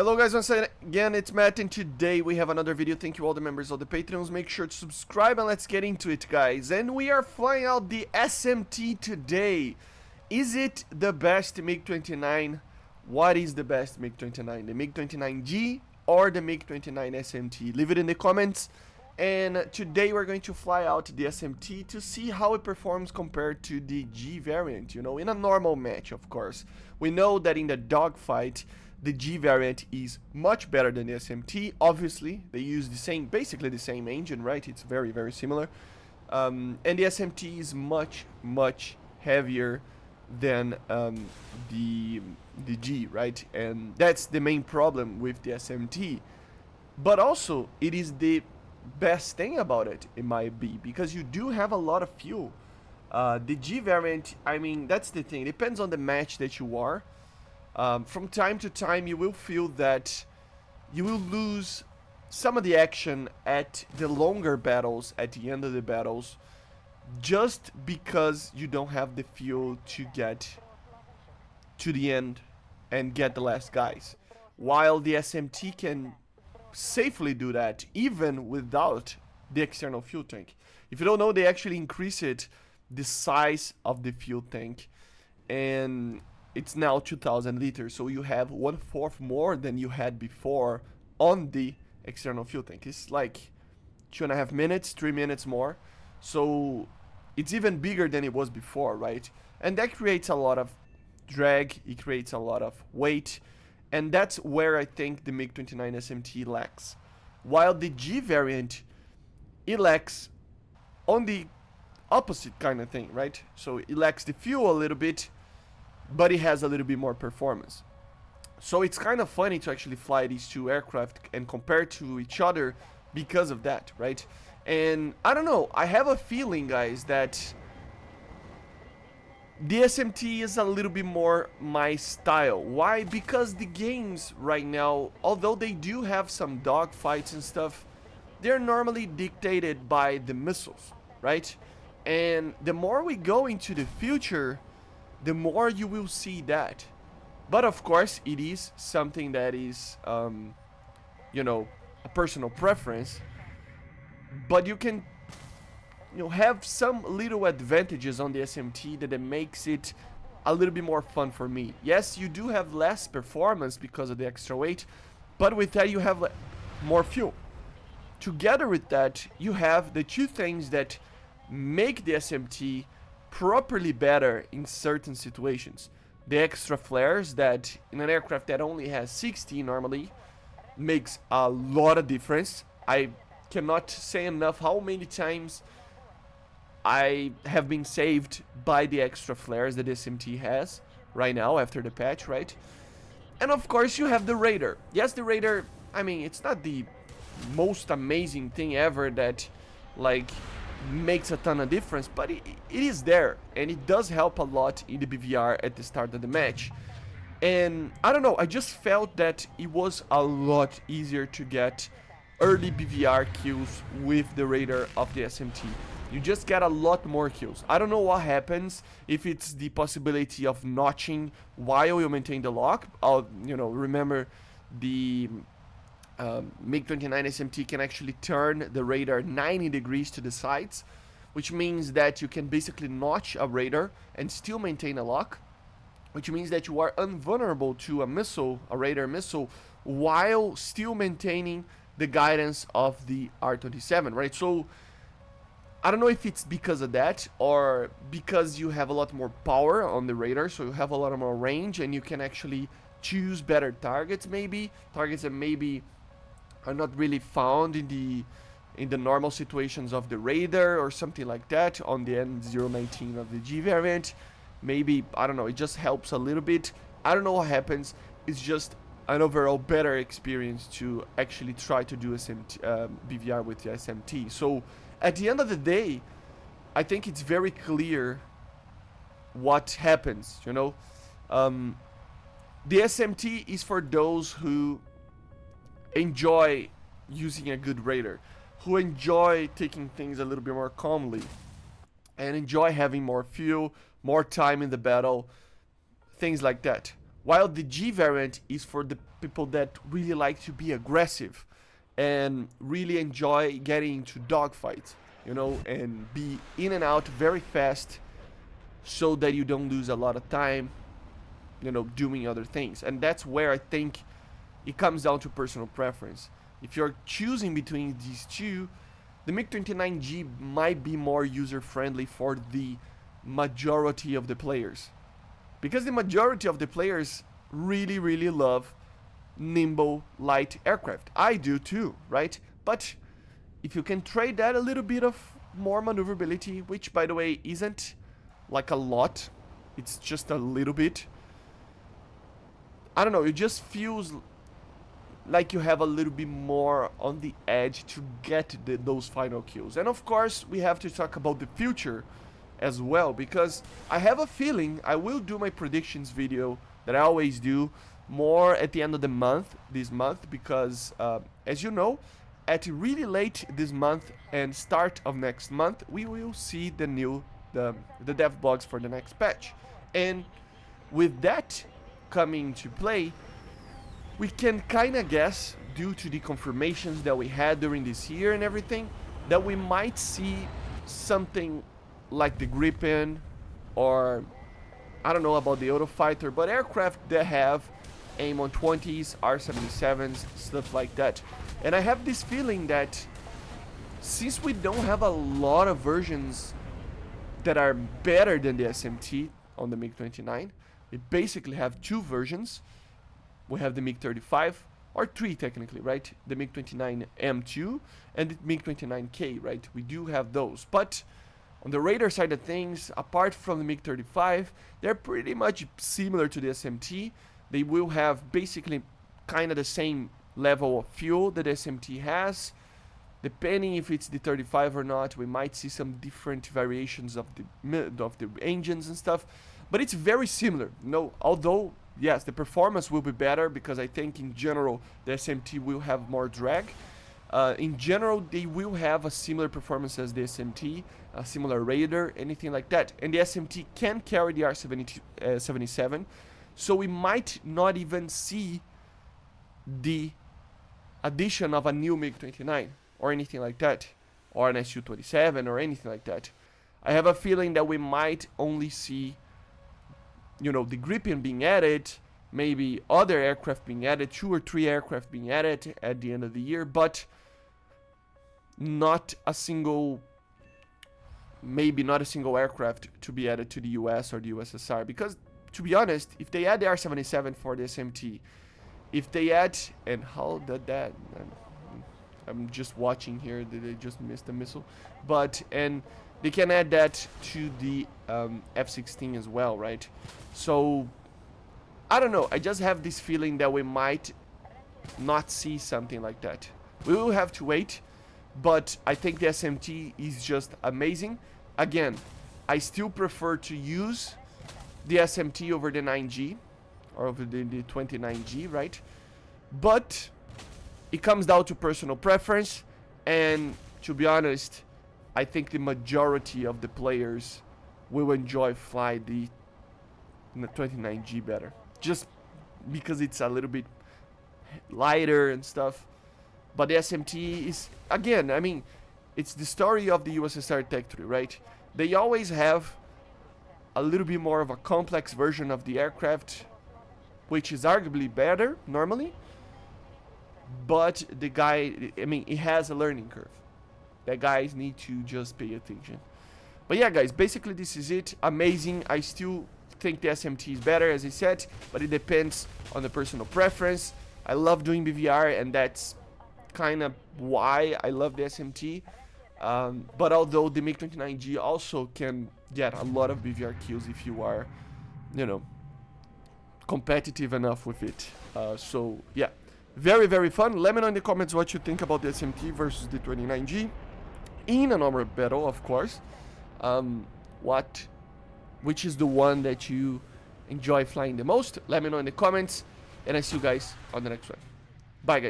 Hello guys, once again, it's Matt, and today we have another video. Thank you all the members of the Patreons. Make sure to subscribe and let's get into it, guys. And we are flying out the SMT today. Is it the best MiG-29? What is the best MiG-29? The MiG-29G or the MiG-29SMT? Leave it in the comments. And today we're going to fly out the SMT to see how it performs compared to the G variant, you know, in a normal match, of course. We know that in the dogfight, the G variant is much better than the SMT. Obviously, they use basically the same engine, right? It's very, very similar. And the SMT is much heavier than the G, right? And that's the main problem with the SMT. But also, it is the best thing about it, it might be, because you do have a lot of fuel. The G variant, I mean, that's the thing. It depends on the match that you are. From time to time you will feel that you will lose some of the action at the longer battles, at the end of the battles, just because you don't have the fuel to get to the end and get the last guys. While the SMT can safely do that even without the external fuel tank. If you don't know, they actually increased the size of the fuel tank, and it's now 2,000 liters, so you have 1/4 more than you had before on the external fuel tank. It's like 2.5 minutes, 3 minutes more, so it's even bigger than it was before, right? And that creates a lot of drag, it creates a lot of weight, and that's where I think the MiG-29SMT lacks. While the G variant, it lacks on the opposite kind of thing, right? So it lacks the fuel a little bit, but it has a little bit more performance. So it's kind of funny to actually fly these two aircraft and compare to each other because of that, right? And I don't know, I have a feeling, guys, that the SMT is a little bit more my style. Why? Because the games right now, although they do have some dogfights and stuff, they're normally dictated by the missiles, right? And the more we go into the future, the more you will see that. But of course, it is something that is, you know, a personal preference. But you can, you know, have some little advantages on the SMT that it makes it a little bit more fun for me. Yes, you do have less performance because of the extra weight, but with that you have more fuel. Together with that, you have the two things that make the SMT properly better in certain situations. The extra flares that in an aircraft that only has 60 normally makes a lot of difference. I cannot say enough how many times I have been saved by the extra flares that the SMT has right now after the patch, right? And of course you have the radar. Yes, the radar, I mean, it's not the most amazing thing ever that like makes a ton of difference, but it is there, and it does help a lot in the BVR at the start of the match. And I don't know, I just felt that it was a lot easier to get early BVR kills with the radar of the SMT. You just get a lot more kills. I don't know what happens, if it's the possibility of notching while you maintain the lock. You know, remember the MiG-29SMT can actually turn the radar 90 degrees to the sides, which means that you can basically notch a radar and still maintain a lock, which means that you are invulnerable to a missile, a radar missile, while still maintaining the guidance of the R-27, right? So I don't know if it's because of that or because you have a lot more power on the radar, so you have a lot more range and you can actually choose better targets, maybe targets that maybe are not really found in the normal situations of the radar or something like that on the N019 of the G variant. Maybe, I don't know, it just helps a little bit. I don't know what happens. It's just an overall better experience to actually try to do BVR with the SMT. So at the end of the day, I think it's very clear what happens, you know. The SMT is for those who enjoy using a good radar, who enjoy taking things a little bit more calmly, and enjoy having more fuel, more time in the battle, things like that. while the G variant is for the people that really like to be aggressive and really enjoy getting into dogfights, you know, and be in and out very fast so that you don't lose a lot of time, you know, doing other things. And that's where I think it comes down to personal preference. If you're choosing between these two, the MiG-29G might be more user-friendly for the majority of the players, because the majority of the players really love nimble light aircraft. I do too, right? But if you can trade that a little bit of more maneuverability, which by the way isn't like a lot, it's just a little bit, I don't know, it just feels like you have a little bit more on the edge to get those final kills. And of course we have to talk about the future as well, because I have a feeling I will do my predictions video that I always do more at the end of the month, this month, because as you know, at really late this month and start of next month, we will see the new the dev blogs for the next patch. And with that coming to play, we can kind of guess, due to the confirmations that we had during this year and everything, that we might see something like the Gripen, or I don't know about the Eurofighter, but aircraft that have aim on 20s, R-77s, stuff like that. And I have this feeling that since we don't have a lot of versions that are better than the SMT on the MiG-29, we basically have two versions. We have the MiG-35, or three technically, right? The MiG-29M2 and the MiG-29K, right? We do have those. But on the radar side of things, apart from the MiG-35, they're pretty much similar to the SMT. They will have basically kind of the same level of fuel that the SMT has. Depending if it's the 35 or not, we might see some different variations of the engines and stuff. But it's very similar. No, although yes, the performance will be better, because I think in general the SMT will have more drag. In general, they will have a similar performance as the SMT, a similar radar, anything like that. And the SMT can carry the R-77, so we might not even see the addition of a new MiG-29 or anything like that, or an Su-27 or anything like that. I have a feeling that we might only see, you know, the Gripen being added, maybe other aircraft being added, 2 or 3 aircraft being added at the end of the year, but not a single, maybe not a single aircraft to be added to the US or the USSR. Because to be honest, if they add the R-77 for the SMT, if they add, and how did that, I'm just watching here, they just missed the missile, but, and they can add that to the F-16 as well, right? So I don't know, I just have this feeling that we might not see something like that. We will have to wait, but I think the SMT is just amazing. Again, I still prefer to use the SMT over the 9G, or over the 29G, right? But it comes down to personal preference, and to be honest, I think the majority of the players will enjoy fly the 29G better, just because it's a little bit lighter and stuff. But the SMT is, again, I mean, it's the story of the USSR Tech 3, right? They always have a little bit more of a complex version of the aircraft, which is arguably better normally, but the guy, I mean, it has a learning curve that guys need to just pay attention. But yeah, guys, basically this is it. Amazing. I still think the SMT is better, as I said, but it depends on the personal preference. I love doing BVR, and that's kind of why I love the SMT. But although the MiG-29G also can get a lot of BVR kills if you are, you know, competitive enough with it. So yeah, very fun. Let me know in the comments what you think about the SMT versus the 29G in a normal battle, of course. Which is the one that you enjoy flying the most? Let me know in the comments, and I see you guys on the next one. Bye, guys.